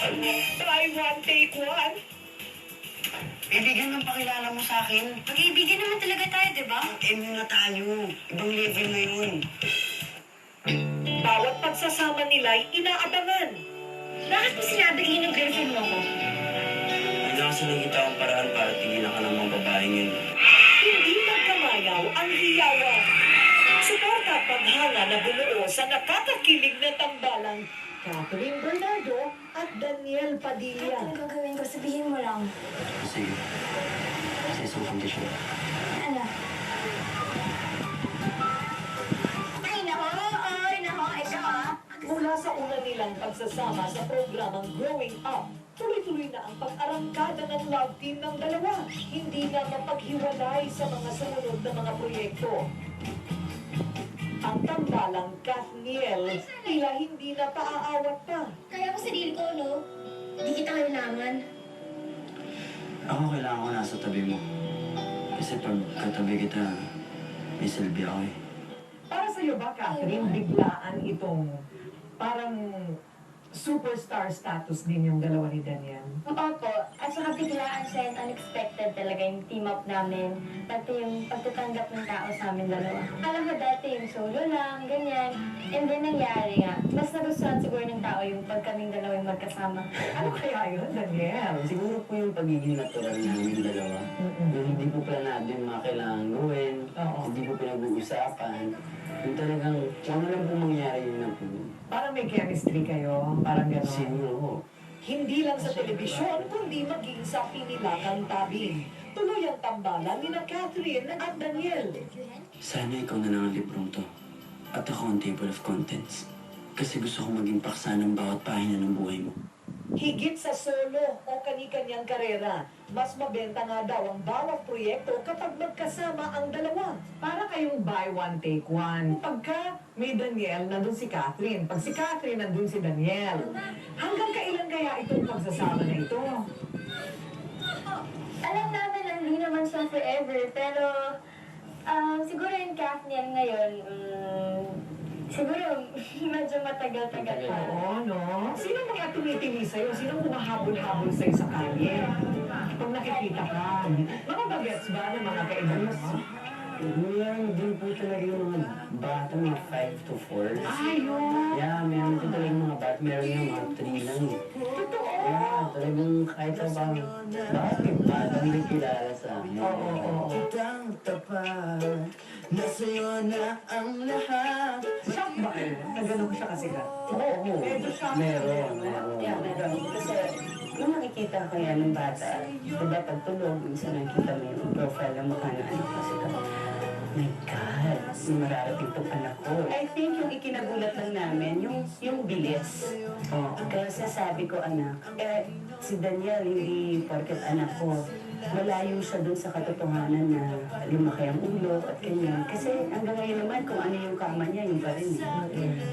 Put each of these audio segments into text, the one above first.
Buy one, take one. Kaibigan ng pakilala mo sa akin. Mag-iibigan naman talaga tayo, di ba? M na tayo. Ibang level na yun. Bawat pagsasama nila'y inaabangan. Bakit mo sinabing yun ang girlfriend mo ko? Wala kasi nakita akong paraan para tigilan ka ng mga babaeng yun. Hindi magkamayaw ang hiyawan. Suporta at paghanga na bumuo sa nakakakilig na tambalang Catherine Bernardo at Daniel Padilla. Anong gagawin ko? Sabihin mo lang. Sige. Sa isang kondisyon. Ano? Ay, nako, ikaw ah. Mula sa una nilang pagsasama sa programang Growing Up, tuloy-tuloy na ang pag-arangkada ng love team ng dalawa. Hindi na mapaghiwalay sa mga sumunod na mga proyekto. Ang tambalang Kathniel, tila hindi na paaawat pa. Kaya ko sarili ko, no? Hindi kita kailangan. Ako kailangan ko nasa tabi mo. Kasi pag katabi kita, may silbi ako eh. Para sa'yo ba, Catherine, biglaan itong parang superstar status din yung dalawa ni Daniel? Opo, at saka biglaan siya and unexpected talaga yung team up namin. Pati yung pagtatanggap ng tao sa amin dalawa. Alam mo dati yung solo lang, ganyan. And then nangyari nga, mas nagustuhan siguro ng tao yung pag kaming dalawa yung magkasama. Ano kaya yun, Daniel? Siguro po yung pagiging natural namin dalawa. Yung hindi po planado yung mga kailangan gawin. Oo. Hindi po pinag-uusapan. Yung talagang, ano lang po mangyari yun na po. Parang may chemistry kayo, parang gano'n. Siguro. Hindi lang sa telebisyon, kundi maging sa pinilagang tabing. Tuloy ang tambalan ni na Catherine at Daniel. Sana ikaw na lang ang librong to. At ako ang table of contents. Kasi gusto ko maging paksa ng bawat pahina ng buhay mo. Higit sa solo o kani-kanyang karera, mas mabenta nga daw ang bawat proyekto kapag magkasama ang dalawa. Para kayong buy one, take one. Pagka may Daniel, nandun si Catherine. Pag si Catherine, nandun si Daniel. Hanggang kailan kaya itong pagsasama na ito? Alam namin na hindi naman siya forever, pero siguro yung Kathniel ngayon, siguro medyo matagal-tagal pa. Oo, no? Sino mga tumitili sa'yo? Sino humahabol-habol sa'yo sa kalye? Pag nakikita ka, mga bagets ba ng mga kaibigan mo? Meron din po talaga yung mga bata, mga 5 to 4. Ayun! Yeah, meron din talaga yung mga bata. Meron yung mga 3 lang eh. Totoo! Yeah, talagang kahit pa bang bakit may batang nakilala sa akin. Oo. Kitang tapat, nasa'yo na ang lahat. Shock ba kayo? Na ganun siya kasikat? Oo, Medyo shock. meron. Yeah, meron. Kasi nung nakikita ko yan ng bata, diba pag tulog, minsan nakikita mo yung profile ng mukha na ano kasi ka, my God, yung mararating tong anak ko. I think yung ikinagulat lang namin, yung bilis. Oo. Kasi sabi ko, anak, si Daniel, hindi porket anak ko, malayo siya dun sa katotohanan na lumaki ang ulo at ganyan. Kasi hanggang ngayon naman, kung ano yung kama niya, yung pa rin.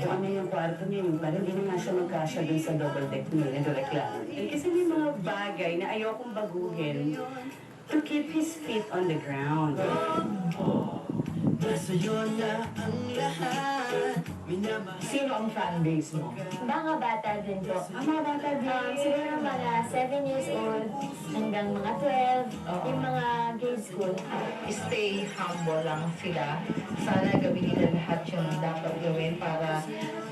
Kung ano yung kwarto niya, yung pa rin. Hindi na nga siya magkasya dun sa double deck niya, nagreklamo. Kasi may mga bagay na ayokong baguhin to keep his feet on the ground. Nasa'yo na ang lahat. Sino ang fanbase mo? Mga bata din po. Mga bata din. Siguro mga 7 years old hanggang mga 12, yung mga grade school. Stay humble lang sila. Sana gawin nila lahat yung dapat gawin para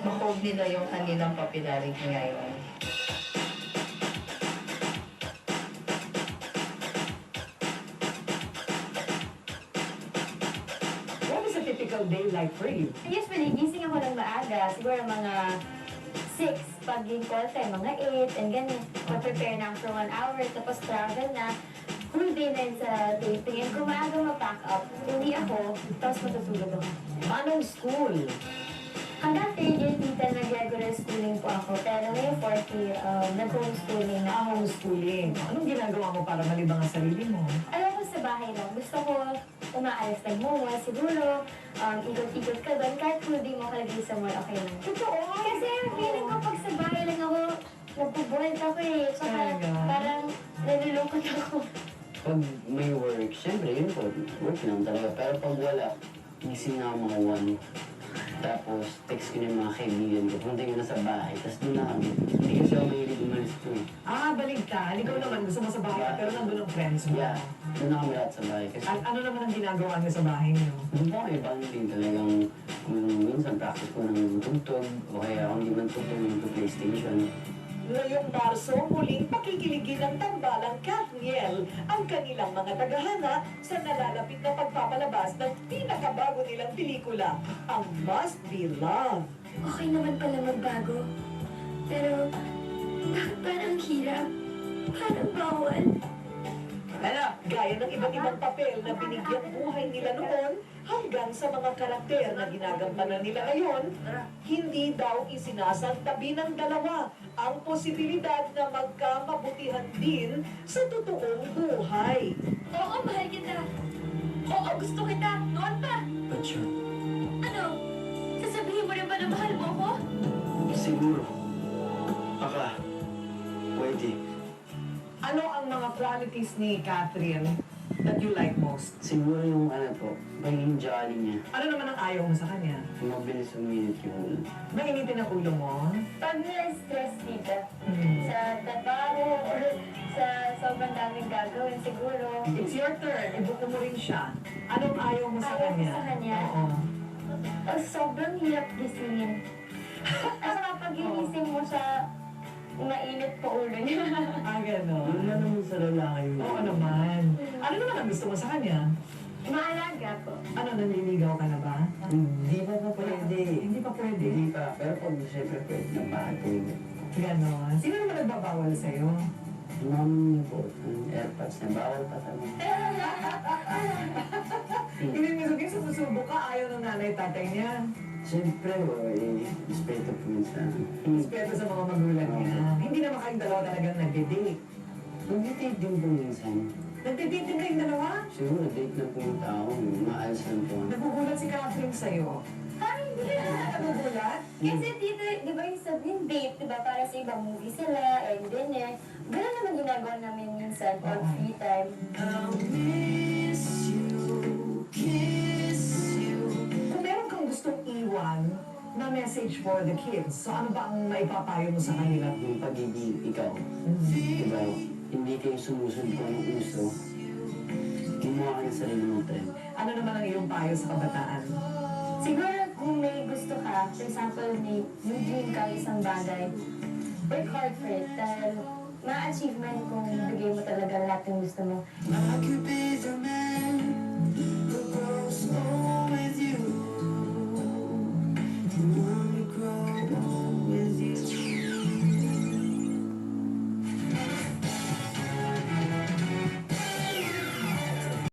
ma-hold nila yung kanilang popularity ngayon. What is a typical day like for you? Usually, gising ako ng maaga. Siguro mga 6. Pag yung call time, mga 8. And ganun, prepare na for 1 hour. Tapos travel na. Full day na yun sa taping. And kung maaga ma-pack up, uwi ako. Tapos matutulog ako. Anong school? Hanggang 3rd year, tita, nag-regular schooling po ako. Pero ngayong 4th year, nag-homeschooling na. Homeschooling. Anong ginagawa mo para malibang ang sarili mo? Alam ko sa bahay lang, gusto ko umaalis nagmumall, siguro, ikot-ikot ka doon, kahit kung di mo kalagay sa mall, okay lang. Totoo. Kasi feeling ko pag sa bahay lang ako, nagpubulit ako eh. Saka Talaga? parang nalulungkot ako. Pag may work, syempre yun po, work lang talaga. Pero pag wala, gising na ako mga 1. Tapos, text ko na yung mga kaibigan ko. Punta ko na sa bahay. Tapos doon na kami. Hindi kasi ako mahilig umalis ko. ka. Ikaw naman, gusto mo sa bahay ka, pero nandun ang friends mo. Yeah, doon na kami lahat sa bahay. Kasi At ano naman ang ginagawa niyo sa bahay niyo? doon po kami bonding talagang kung minsan practice ko ng tugtog o kaya kung di man tugtog yung PlayStation. Ngayong Marso, muling pakikiligin ng tambalang Kathniel ang kanilang mga tagahanga sa nalalapit na pagpapalabas ng pinakabago nilang pelikula, ang Must Be Love. Okay naman pala magbago. Pero, bakit parang hirap? Parang bawal. Gaya ng iba't ibang papel na binigyang buhay nila noon hanggang sa mga karakter na ginagampanan nila ngayon, hindi daw isinasantabi ng dalawa ang posibilidad na magkamabutihan din sa totoong buhay. Oo, mahal kita. Oo, gusto kita. Noon pa. But sure, Ano? Sasabihin mo rin ba na mahal mo ako? siguro, baka, pwede. Ano ang mga qualities ni Catherine that you like most? Siguro yung ano po, pagiging jolly niya. Ano naman ang ayaw mo sa kanya? Mabilis uminit yung ulo. Mainitin ang ulo mo? Pag na-stress dito, Hmm. sa trabaho or sa sobrang daming gagawin, siguro. It's your turn. Ibuko mo rin siya. Anong ayaw mo sa Ayaw ko kanya? sa kanya? Oo. Sobrang hirap gisingin. At saka pag ginising mo siya, mainit pa ulo niya. Ah, Yun gano'n. na naman sa lalaki yun. Oo naman. Ano naman ang gusto mo sa kanya? Maalaga po. Ano, nanliligaw ka na ba? Hindi pa pa pwede. Hindi pa pwede. Hindi pa. Pero pag siyempre pwede na bakit pwede. Gano'n. Sino naman nagbabawal sa'yo? Mom niyo po, ang airpods na bawal pa kami. Ibig mo sabihin, sumusubok ka, ayaw ng nanay tatay niya. Siyempre, respeto po sa Respeto sa mga magulang niya. Hindi naman kayong dalawa talagang nagde-date. Nag-date din po minsan. Nagde-date din kayong dalawa? Siguro date na po yung tao. Maayos lang po. Nagugulat si Catherine sa'yo. Ay, hindi na. Nagugulat? Kasi dito, di ba yung sabihin date, di ba, para sa ibang movie sila, and dinner. Ganun naman ginagawa namin minsan on free time. Kung meron kang gustong iwan na message for the kids, so ano ba ang maipapayo mo sa kanila? Yung pagiging ikaw. Diba? Hindi kayo sumusunod kung anong uso. Gumawa ka ng sarili mong trend. Ano naman ang iyong payo sa kabataan? Siguro kung may gusto ka, for example, may dream ka isang bagay, work hard for it. Dahil ma-achieve man kung bigay mo talaga lahat ng gusto mo. I could be the man who grows old.